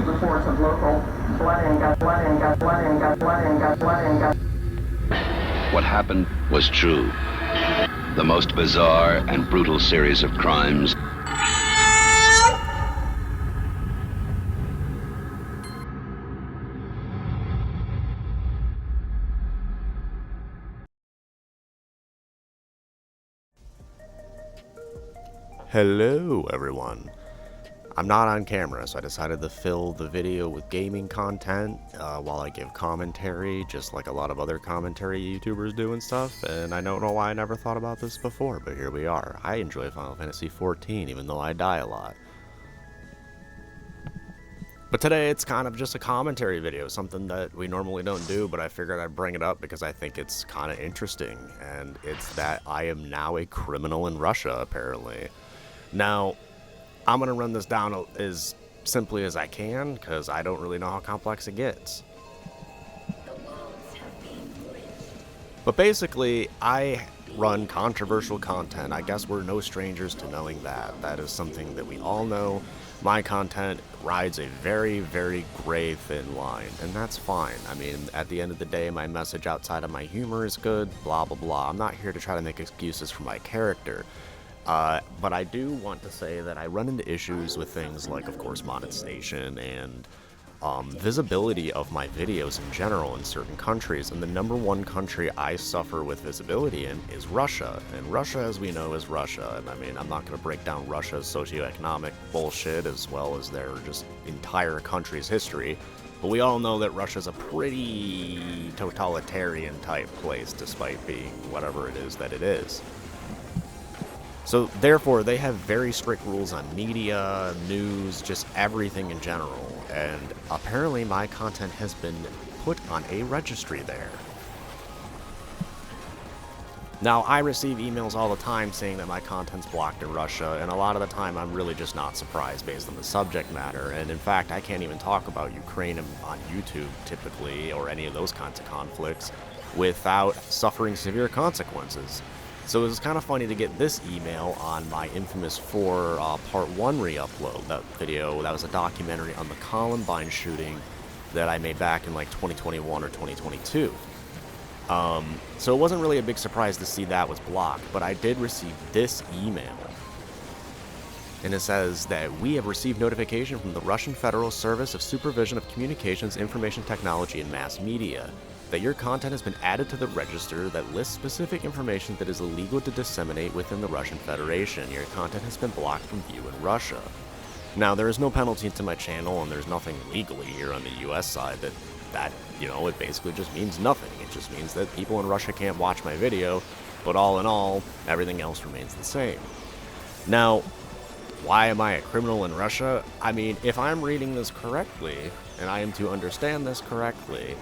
reports of local blood and guts, blood and guts, blood and guts, blood and guts, blood and guts. What happened was true. The most bizarre and brutal series of crimes Hello everyone. I'm not on camera, so I decided to fill the video with gaming content while I give commentary, just like a lot of other commentary YouTubers do and stuff, and I don't know why I never thought about this before, but here we are. I enjoy Final Fantasy XIV, even though I die a lot. But today it's kind of just a commentary video, something that we normally don't do, but I figured I'd bring it up because I think it's kind of interesting, and it's that I am now a criminal in Russia, apparently. Now, I'm going to run this down as simply as I can, because I don't really know how complex it gets. But basically, I run controversial content. I guess we're no strangers to knowing that. That is something that we all know. My content rides a very, very gray, thin line, and that's fine. I mean, at the end of the day, my message outside of my humor is good, blah, blah, blah. I'm not here to try to make excuses for my character. But I do want to say that I run into issues with things like, of course, monetization and visibility of my videos in general in certain countries. And the #1 country I suffer with visibility in is Russia. And Russia, as we know, is Russia. And I mean, I'm not going to break down Russia's socioeconomic bullshit as well as their just entire country's history. But we all know that Russia's a pretty totalitarian type place, despite being whatever it is that it is. So, therefore, they have very strict rules on media, news, just everything in general, and apparently my content has been put on a registry there. Now, I receive emails all the time saying that my content's blocked in Russia, and a lot of the time I'm really just not surprised based on the subject matter, and in fact, I can't even talk about Ukraine on YouTube, typically, or any of those kinds of conflicts, without suffering severe consequences. So it was kind of funny to get this email on my infamous 4 Part 1 re-upload. That video, that was a documentary on the Columbine shooting that I made back in like 2021 or 2022. So it wasn't really a big surprise to see that was blocked, but I did receive this email. And it says that we have received notification from the Russian Federal Service of Supervision of Communications, Information Technology, and Mass Media that your content has been added to the register that lists specific information that is illegal to disseminate within the Russian Federation. Your content has been blocked from view in Russia. Now, there is no penalty to my channel, and there's nothing legally here on the US side that, you know, it basically just means nothing. It just means that people in Russia can't watch my video, but all in all, everything else remains the same. Now, why am I a criminal in Russia? I mean, if I'm reading this correctly, and I am to understand this correctly,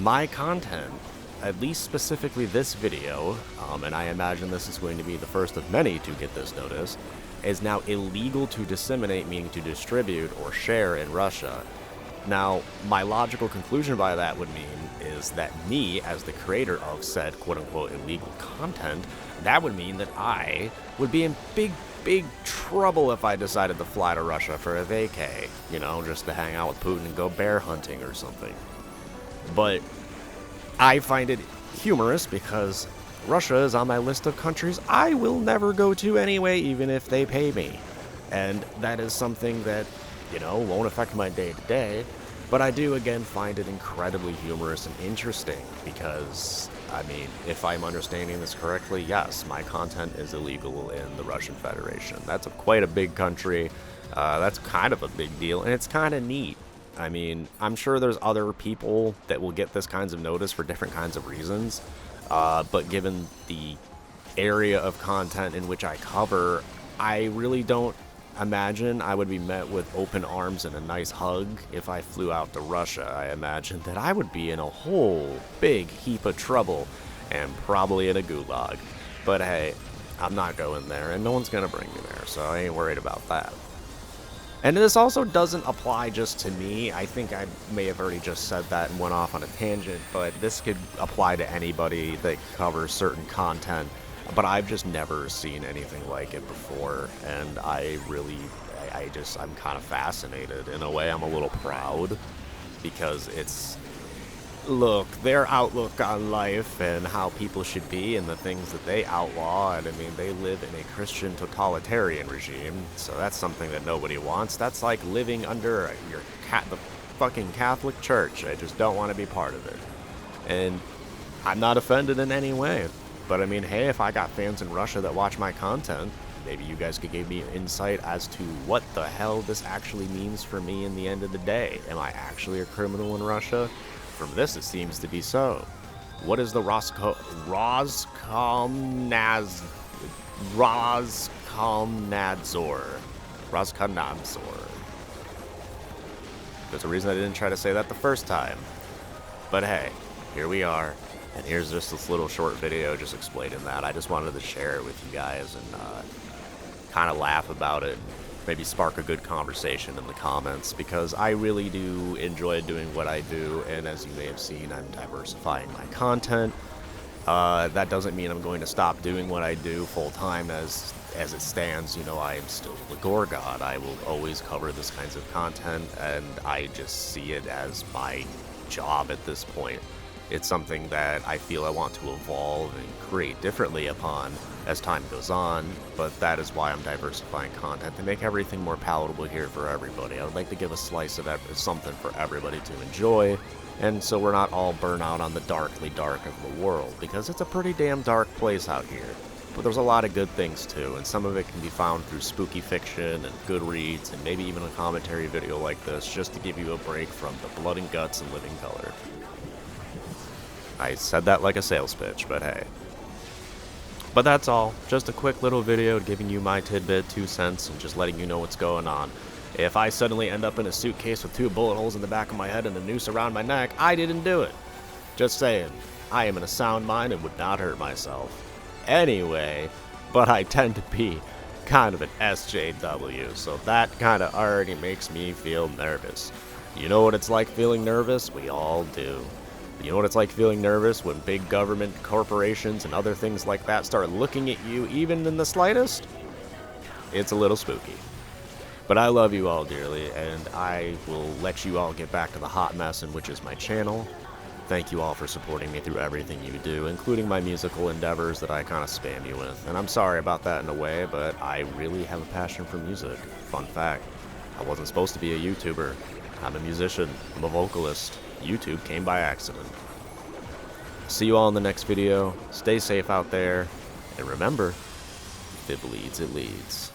my content, at least specifically this video, and I imagine this is going to be the first of many to get this notice, is now illegal to disseminate, meaning to distribute or share in Russia. Now, my logical conclusion by that would mean is that me, as the creator of said quote-unquote illegal content, that would mean that I would be in big trouble if I decided to fly to Russia for a vacay, you know, just to hang out with Putin and go bear hunting or something. But I find it humorous because Russia is on my list of countries I will never go to anyway, even if they pay me. And that is something that, you know, won't affect my day-to-day, but I do, again, find it incredibly humorous and interesting because, I mean, if I'm understanding this correctly, yes, my content is illegal in the Russian Federation. That's quite a big country. That's kind of a big deal, and it's kind of neat. I mean, I'm sure there's other people that will get this kinds of notice for different kinds of reasons, but given the area of content in which I cover, I really don't imagine I would be met with open arms and a nice hug if I flew out to Russia. I imagine that I would be in a whole big heap of trouble and probably in a gulag. But hey, I'm not going there, and no one's gonna bring me there, so I ain't worried about that. And this also doesn't apply just to me. I think I may have already just said that and went off on a tangent, but this could apply to anybody that covers certain content. But I've just never seen anything like it before, and I I'm kind of fascinated. In a way, I'm a little proud, because it's, look, their outlook on life and how people should be and the things that they outlaw, and I mean, they live in a Christian totalitarian regime, so that's something that nobody wants. That's like living under the fucking Catholic Church. I just don't want to be part of it. And I'm not offended in any way, but I mean, hey, if I got fans in Russia that watch my content, maybe you guys could give me insight as to what the hell this actually means for me in the end of the day. Am I actually a criminal in Russia? From this, it seems to be so. What is the Roskomnadzor? There's a reason I didn't try to say that the first time. But hey, here we are. And here's just this little short video just explaining that. I just wanted to share it with you guys and kind of laugh about it. Maybe spark a good conversation in the comments, because I really do enjoy doing what I do, and as you may have seen, I'm diversifying my content. That doesn't mean I'm going to stop doing what I do full-time as it stands. You know, I am still the Gore God. I will always cover this kinds of content, and I just see it as my job at this point. It's something that I feel I want to evolve and create differently upon as time goes on, but that is why I'm diversifying content, to make everything more palatable here for everybody. I would like to give a slice of something for everybody to enjoy, and so we're not all burnt out on the darkly dark of the world, because it's a pretty damn dark place out here. But there's a lot of good things too, and some of it can be found through spooky fiction and good reads, and maybe even a commentary video like this, just to give you a break from the blood and guts and living color. I said that like a sales pitch, but hey. But that's all. Just a quick little video giving you my tidbit, 2 cents, and just letting you know what's going on. If I suddenly end up in a suitcase with 2 bullet holes in the back of my head and a noose around my neck, I didn't do it. Just saying. I am in a sound mind and would not hurt myself. Anyway, but I tend to be kind of an SJW, so that kind of already makes me feel nervous. You know what it's like feeling nervous? We all do. You know what it's like feeling nervous when big government, corporations, and other things like that start looking at you even in the slightest? It's a little spooky. But I love you all dearly, and I will let you all get back to the hot mess in which is my channel. Thank you all for supporting me through everything you do, including my musical endeavors that I kind of spam you with. And I'm sorry about that in a way, but I really have a passion for music. Fun fact, I wasn't supposed to be a YouTuber. I'm a musician. I'm a vocalist. YouTube came by accident. See you all in the next video. Stay safe out there. And remember, if it bleeds, it leads.